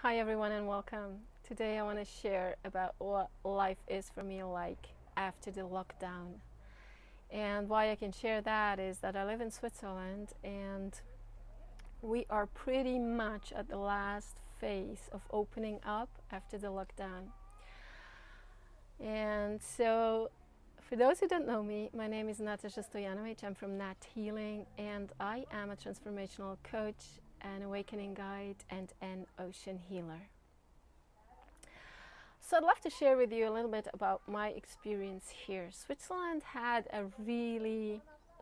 Hi everyone and welcome. Today I want to share about what life is for me like after the lockdown. And why I can share that is that I live in Switzerland and we are pretty much at the last phase of opening up after the lockdown. And so for those who don't know me, my name is Natasha Stojanovic. I'm from Nat Healing and I am a transformational coach, an awakening guide, and an ocean healer. So I'd love to share with you a little bit about my experience here. Switzerland had a really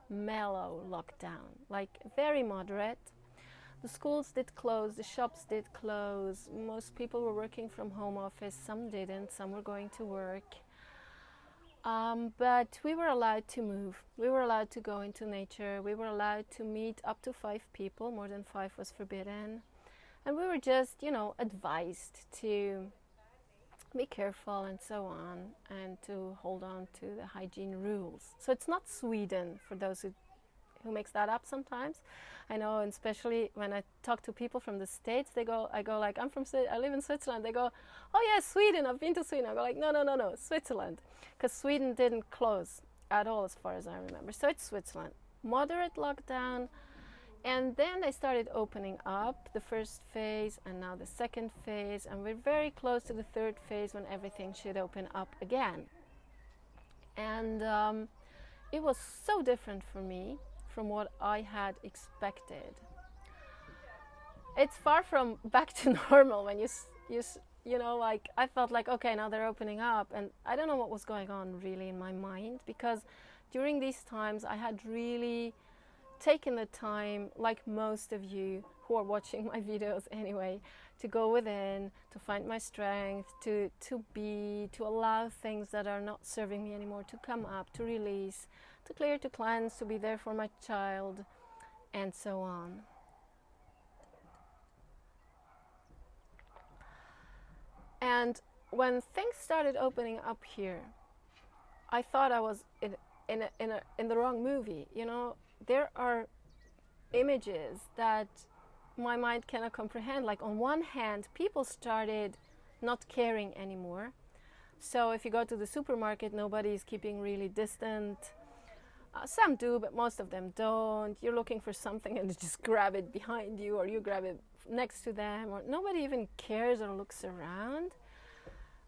mellow lockdown, like very moderate. The schools did close, the shops did close, most people were working from home office, some didn't, some were going to work. But we were allowed to move, we were allowed to go into nature, we were allowed to meet up to 5 people, more than 5 was forbidden. And we were just, advised to be careful and so on, and to hold on to the hygiene rules. So it's not Sweden, for those who makes that up sometimes. I know, and especially when I talk to people from the States, I go like, I live in Switzerland. They go, oh yeah, Sweden, I've been to Sweden. I go like, no, Switzerland. Because Sweden didn't close at all as far as I remember. So it's Switzerland. Moderate lockdown. And then they started opening up the first phase and now the second phase. And we're very close to the third phase when everything should open up again. And it was so different for me from what I had expected. It's far from back to normal when like I felt like, okay, now they're opening up, and I don't know what was going on really in my mind, because during these times I had really taken the time, like most of you who are watching my videos anyway, to go within, to find my strength, to allow things that are not serving me anymore to come up, to release, to clear, to cleanse, to be there for my child, and so on. And when things started opening up here, I thought I was in the wrong movie. There are images that my mind cannot comprehend. Like, on one hand, people started not caring anymore. So if you go to the supermarket, nobody is keeping really distant. Some do, but most of them don't. You're looking for something and they just grab it behind you, or you grab it next to them, or nobody even cares or looks around.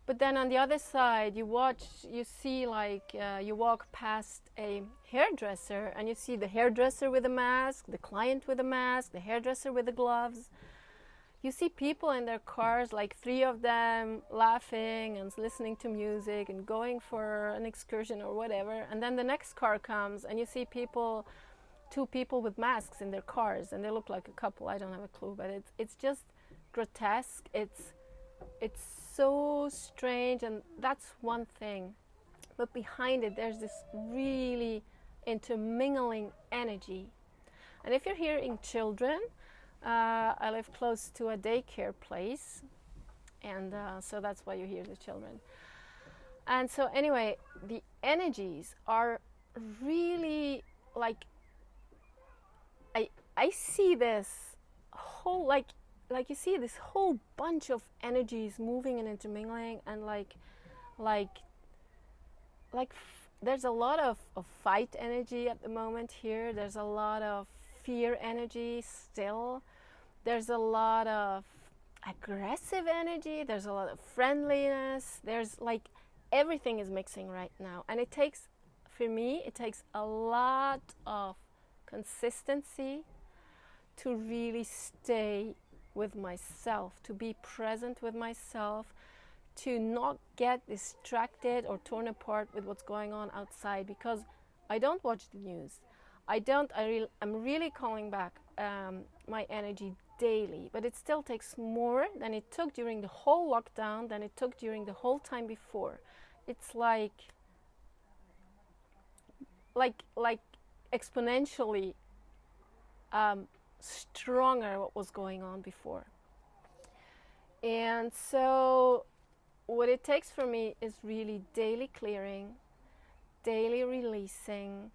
But then on the other side, you walk past a hairdresser and you see the hairdresser with a mask, the client with a mask, the hairdresser with the gloves. You see people in their cars, like 3 of them, laughing and listening to music and going for an excursion or whatever. And then the next car comes and you see 2 people with masks in their cars, and they look like a couple. I don't have a clue, but it's just grotesque. It's so strange, and that's one thing. But behind it, there's this really intermingling energy. And if you're hearing children, I live close to a daycare place, and so that's why you hear the children. And so anyway, the energies are really like, I see this whole, like you see this whole bunch of energies moving and intermingling, and there's a lot of fight energy at the moment here. There's a lot of fear energy still. There's a lot of aggressive energy. There's a lot of friendliness. There's everything is mixing right now. And for me, it takes a lot of consistency to really stay with myself, to be present with myself, to not get distracted or torn apart with what's going on outside, because I don't watch the news. I'm really calling back my energy daily, but it still takes more than it took during the whole lockdown, than it took during the whole time before. It's like exponentially stronger what was going on before. And so what it takes for me is really daily clearing, daily releasing,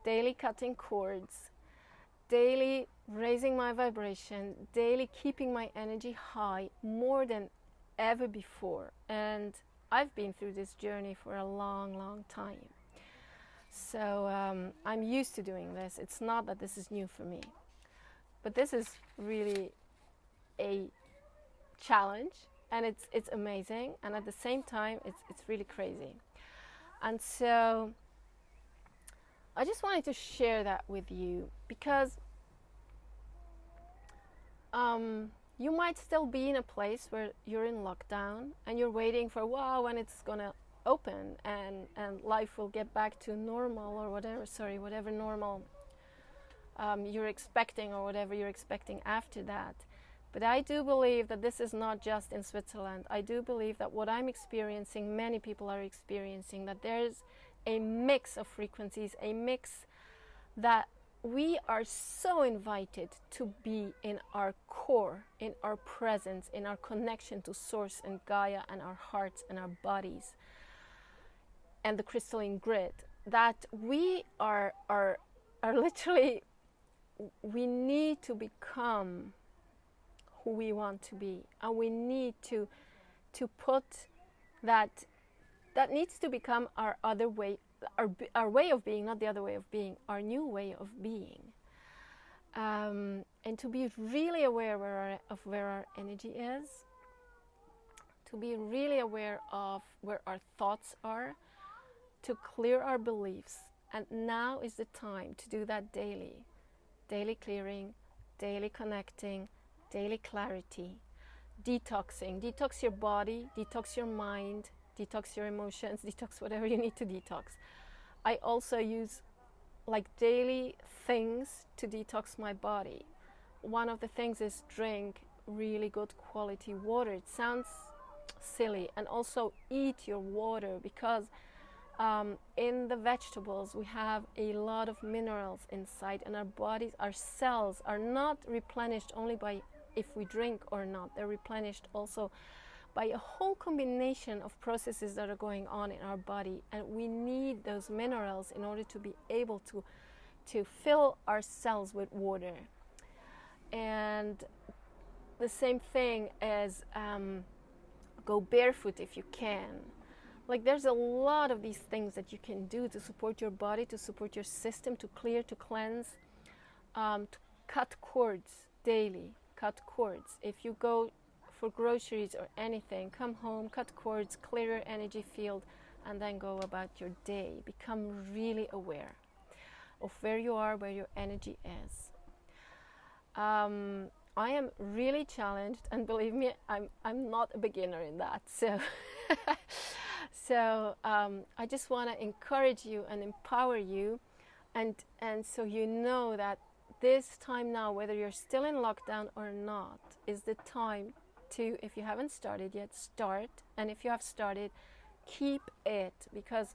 daily cutting cords, daily raising my vibration, daily keeping my energy high more than ever before. And I've been through this journey for a long, long time. So I'm used to doing this. It's not that this is new for me. But this is really a challenge, and it's amazing, and at the same time it's really crazy. And so I just wanted to share that with you, because you might still be in a place where you're in lockdown and you're waiting for when it's gonna open and life will get back to normal, or whatever normal you're expecting, or whatever you're expecting after that. But I do believe that this is not just in Switzerland. I do believe that what I'm experiencing, many people are experiencing, that there's a mix of frequencies, a mix that we are so invited to be in our core, in our presence, in our connection to Source and Gaia and our hearts and our bodies and the crystalline grid, that we are literally, we need to become who we want to be, and we need to put that needs to become our other way, our way of being, not the other way of being, our new way of being, and to be really aware of where our energy is, to be really aware of where our thoughts are, to clear our beliefs. And now is the time to do that daily clearing, daily connecting, daily clarity, detoxing. Detox your body, detox your mind, detox your emotions, detox whatever you need to detox. I also use daily things to detox my body. One of the things is drink really good quality water. It sounds silly. And also eat your water, because in the vegetables we have a lot of minerals inside, and our bodies, our cells are not replenished only by if we drink or not. They're replenished also by a whole combination of processes that are going on in our body, and we need those minerals in order to be able to fill our cells with water. And the same thing as go barefoot if you can. There's a lot of these things that you can do to support your body, to support your system, to clear, to cleanse, to cut cords daily. Cut cords. If you go for groceries or anything, come home, cut cords, clear your energy field, and then go about your day. Become really aware of where you are, where your energy is. I am really challenged, and believe me, I'm not a beginner in that. So I just want to encourage you and empower you, and so you know that this time now, whether you're still in lockdown or not, is the time to, if you haven't started yet, start. And if you have started, keep it, because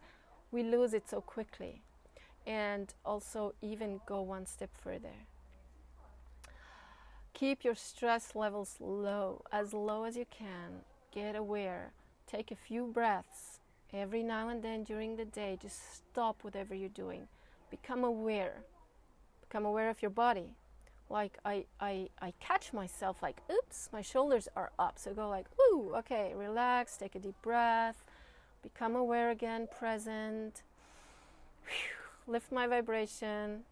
we lose it so quickly. And also even go one step further. Keep your stress levels low as you can. Get aware. Take a few breaths every now and then during the day. Just stop whatever you're doing. Become aware. Become aware of your body. I catch myself oops, my shoulders are up. So go ooh, okay, relax, take a deep breath. Become aware again, present. Lift my vibration.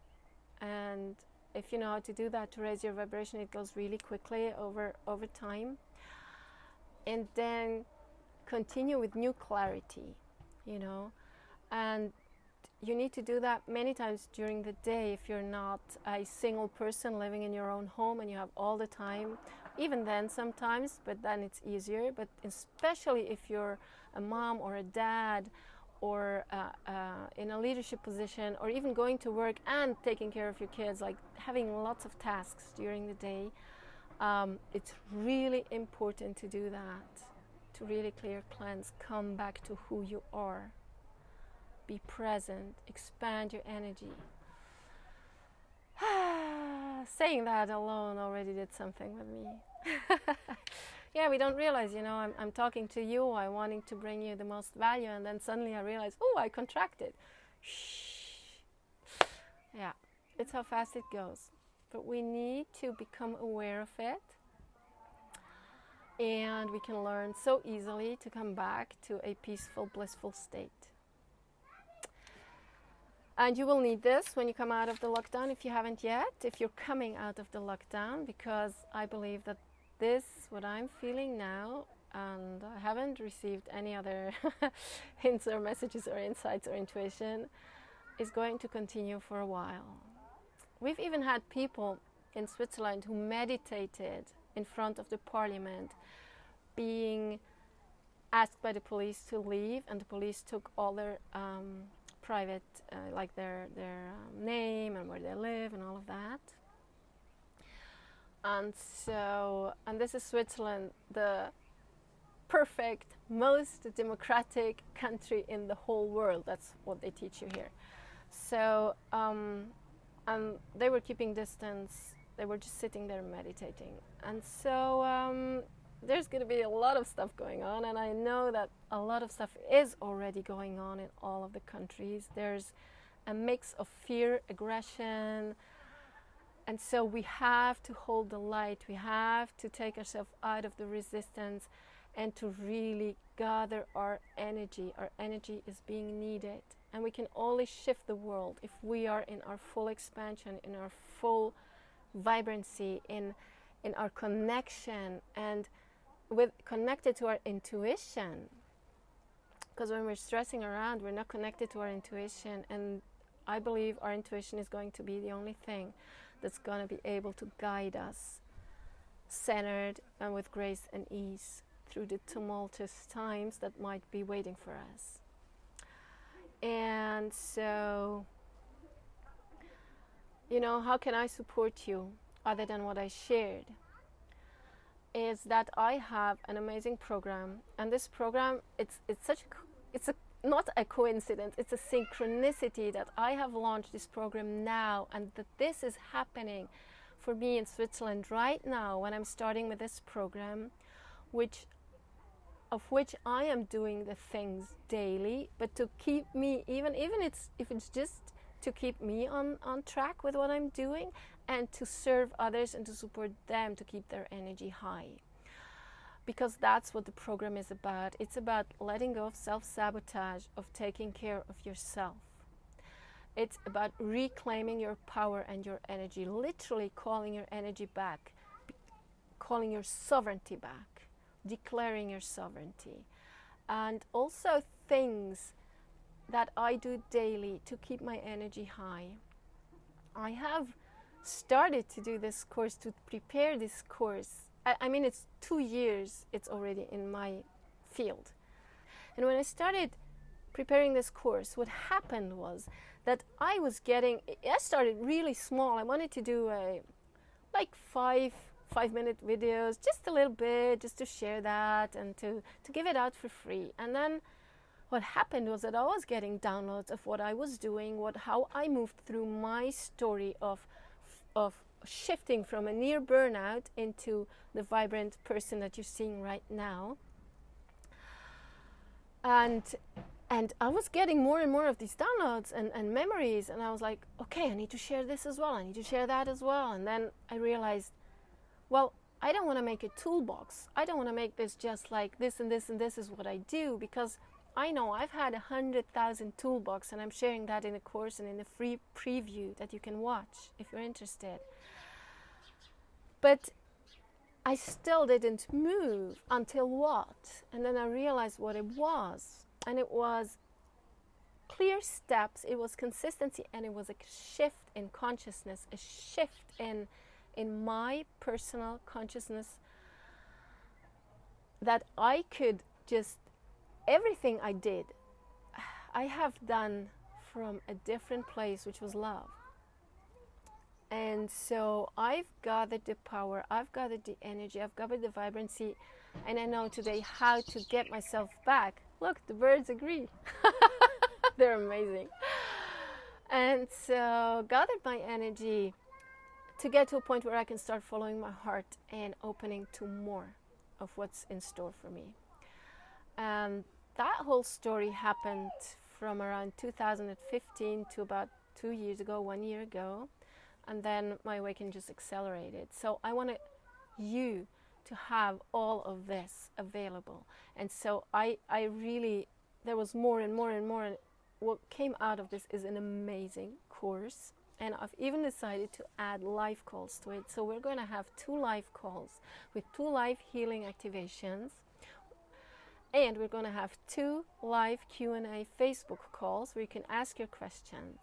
And if you know how to do that, to raise your vibration, it goes really quickly over time. And then continue with new clarity, and you need to do that many times during the day if you're not a single person living in your own home and you have all the time. Even then sometimes, but then it's easier. But especially if you're a mom or a dad, or in a leadership position, or even going to work and taking care of your kids, having lots of tasks during the day, it's really important to do that, to really clear, cleanse, come back to who you are. Be present, expand your energy. Saying that alone already did something with me. Yeah, we don't realize, I'm talking to you, I'm wanting to bring you the most value, and then suddenly I realize, oh, I contracted. Shh. Yeah, it's how fast it goes. but we need to become aware of it. And we can learn so easily to come back to a peaceful, blissful state. And you will need this when you come out of the lockdown if you haven't yet, if you're coming out of the lockdown, because I believe that this, what I'm feeling now, and I haven't received any other hints or messages or insights or intuition, is going to continue for a while. We've even had people in Switzerland who meditated in front of the parliament, being asked by the police to leave, and the police took all their private, like their name and where they live and all of that. And this is Switzerland, the perfect, most democratic country in the whole world. That's what they teach you here. So, and they were keeping distance. They were just sitting there meditating. And so there's going to be a lot of stuff going on, and I know that a lot of stuff is already going on in all of the countries. There's a mix of fear, aggression, and so we have to hold the light. We have to take ourselves out of the resistance and to really gather our energy. Our energy is being needed, and we can only shift the world if we are in our full expansion, in our full vibrancy, in our connection, and connected to our intuition. Because when we're stressing around, we're not connected to our intuition, and I believe our intuition is going to be the only thing that's going to be able to guide us centered and with grace and ease through the tumultuous times that might be waiting for us. And so, you know, how can I support you other than what I shared? Is that I have an amazing program, and this program, it's not a coincidence, it's a synchronicity that I have launched this program now, and that this is happening for me in Switzerland right now when I'm starting with this program, of which I am doing the things daily, but to keep me, even if it's just to keep me on track with what I'm doing, and to serve others and to support them to keep their energy high. Because that's what the program is about. It's about letting go of self-sabotage, of taking care of yourself. It's about reclaiming your power and your energy, literally calling your energy back, calling your sovereignty back, declaring your sovereignty. And also things that I do daily to keep my energy high. I have started to do this course, to prepare this course. I mean, it's 2 years, it's already in my field. And when I started preparing this course, what happened was that I started really small. I wanted to do like 5-minute videos, just a little bit, just to share that and to give it out for free. And then what happened was that I was getting downloads of what I was doing, how I moved through my story of shifting from a near burnout into the vibrant person that you're seeing right now. And I was getting more and more of these downloads and memories, and I was like, okay, I need to share this as well, I need to share that as well. And then I realized, well, I don't want to make a toolbox. I don't want to make this just like this and this and this is what I do, because I know I've had 100,000 toolbox, and I'm sharing that in the course and in the free preview that you can watch if you're interested. But I still didn't move until what? And then I realized what it was. And it was clear steps, it was consistency, and it was a shift in consciousness, a shift in my personal consciousness, that I could just, everything I did, I have done from a different place, which was love. And so I've gathered the power, I've gathered the energy, I've gathered the vibrancy, and I know today how to get myself back. Look, the birds agree. They're amazing. And so gathered my energy to get to a point where I can start following my heart and opening to more of what's in store for me. And that whole story happened from around 2015 to about 2 years ago, 1 year ago. and then my awakening just accelerated. So I want you to have all of this available. And so I really, there was more and more and more, and what came out of this is an amazing course. And I've even decided to add live calls to it. So we're going to have 2 live calls with 2 live healing activations. And we're going to have 2 live Q&A Facebook calls where you can ask your questions.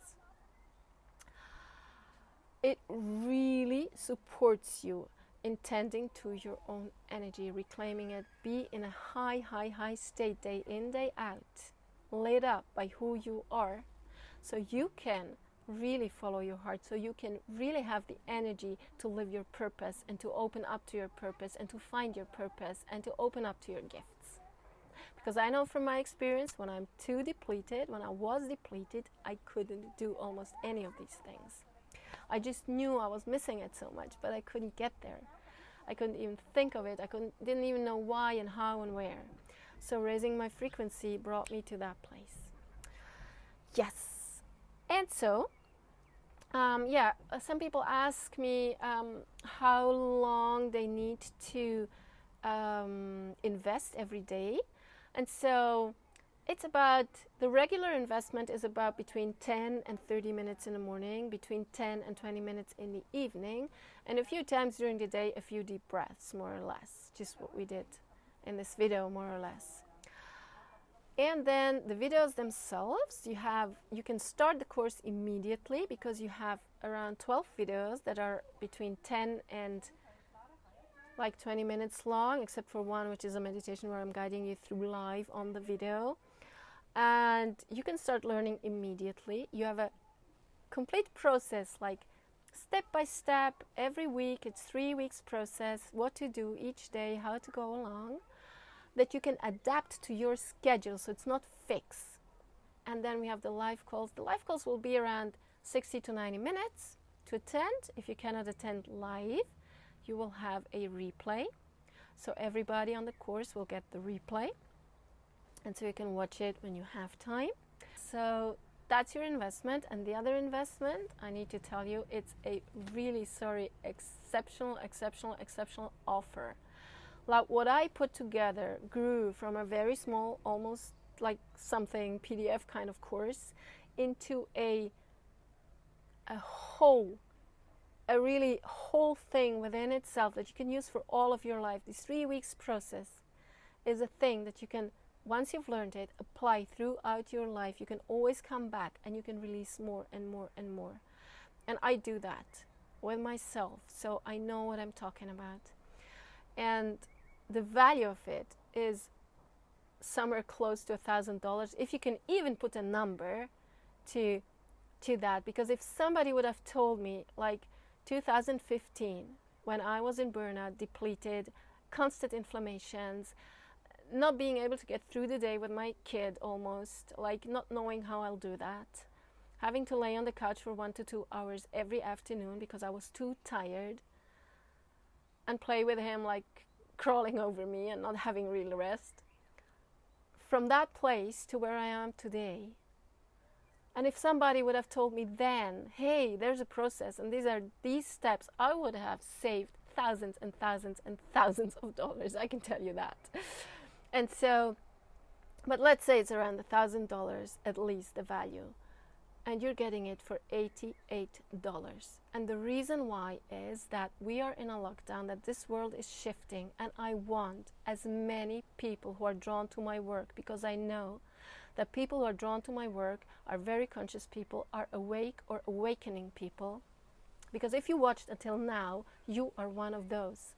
It really supports you in tending to your own energy, reclaiming it, be in a high state day in, day out, lit up by who you are, so you can really follow your heart, so you can really have the energy to live your purpose and to open up to your purpose and to find your purpose and to open up to your gifts. Because I know from my experience, when I'm too depleted, when I was depleted, I couldn't do almost any of these things. I just knew I was missing it so much, but I couldn't get there. I couldn't even think of it. Didn't even know why and how and where. So raising my frequency brought me to that place. Yes. And so, some people ask me how long they need to invest every day. And so it's about, the regular investment is about between 10 and 30 minutes in the morning, between 10 and 20 minutes in the evening, and a few times during the day, a few deep breaths, more or less, just what we did in this video, more or less. And then the videos themselves, you can start the course immediately because you have around 12 videos that are between 10 and like 20 minutes long, except for one, which is a meditation where I'm guiding you through live on the video. And you can start learning immediately. You have a complete process, like step by step, every week. It's 3 weeks process, what to do each day, how to go along, that you can adapt to your schedule, so it's not fixed. And then we have the live calls. The live calls will be around 60 to 90 minutes to attend. If you cannot attend live, you will have a replay. So everybody on the course will get the replay. And so you can watch it when you have time. So that's your investment. And the other investment, I need to tell you, it's a really, exceptional offer. Like what I put together grew from a very small, almost like something PDF kind of course, into a really whole thing within itself that you can use for all of your life. This 3 weeks process is a thing that you can, once you've learned it, apply throughout your life. You can always come back and you can release more and more and more. And I do that with myself, so I know what I'm talking about. And the value of it is somewhere close to $1,000, if you can even put a number to that. Because if somebody would have told me, like 2015, when I was in burnout, depleted, constant inflammations, not being able to get through the day with my kid almost, like not knowing how I'll do that, having to lay on the couch for 1 to 2 hours every afternoon because I was too tired, and play with him like crawling over me and not having real rest. From that place to where I am today. And if somebody would have told me then, hey, there's a process and these are these steps, I would have saved thousands and thousands and thousands of dollars, I can tell you that. And so, but let's say it's around $1,000 at least, the value. And you're getting it for $88. And the reason why is that we are in a lockdown, that this world is shifting, and I want as many people who are drawn to my work, because I know that people who are drawn to my work are very conscious people, are awake or awakening people. Because if you watched until now, you are one of those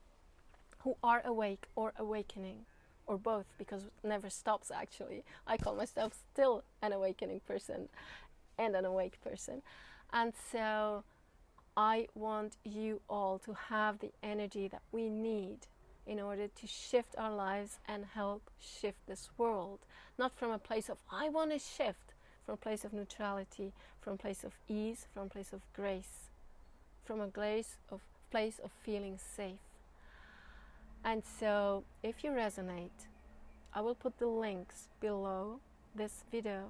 who are awake or awakening, or both, because it never stops actually. I call myself still an awakening person and an awake person. And so I want you all to have the energy that we need in order to shift our lives and help shift this world. Not from a place of I want to shift, from a place of neutrality, from a place of ease, from a place of grace, from a place of feeling safe. And so if you resonate, I will put the links below this video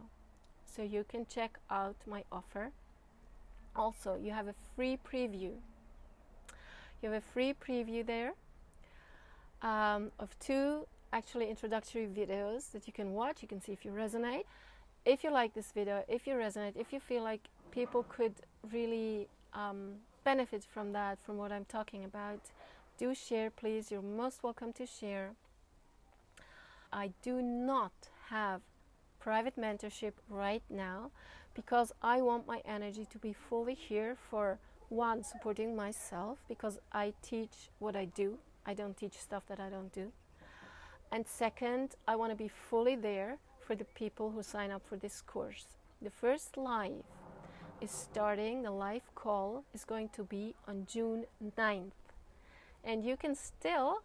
so you can check out my offer. Also, you have a free preview. You have a free preview there of 2 actually introductory videos that you can watch. You can see if you resonate. If you like this video, if you resonate, if you feel like people could really benefit from that, from what I'm talking about, do share, please. You're most welcome to share. I do not have private mentorship right now because I want my energy to be fully here for, one, supporting myself, because I teach what I do. I don't teach stuff that I don't do. And second, I want to be fully there for the people who sign up for this course. The first live is starting, the live call is going to be on June 9th. And you can still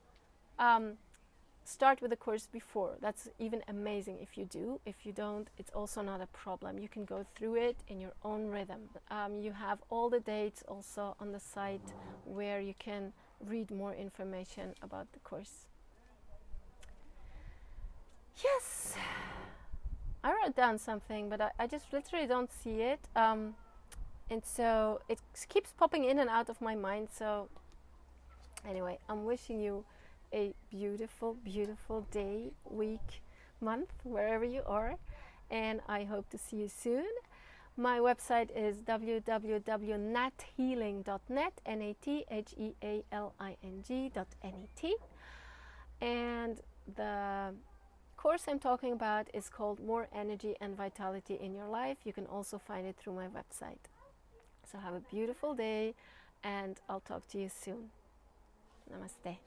start with the course before. That's even amazing if you do. If you don't, it's also not a problem. You can go through it in your own rhythm. You have all the dates also on the site where you can read more information about the course. Yes, I wrote down something, but I just literally don't see it. And so it keeps popping in and out of my mind. So anyway, I'm wishing you a beautiful, beautiful day, week, month, wherever you are. And I hope to see you soon. My website is www.nathealing.net, nathealing.net. And the course I'm talking about is called More Energy and Vitality in Your Life. You can also find it through my website. So have a beautiful day, and I'll talk to you soon. Namaste.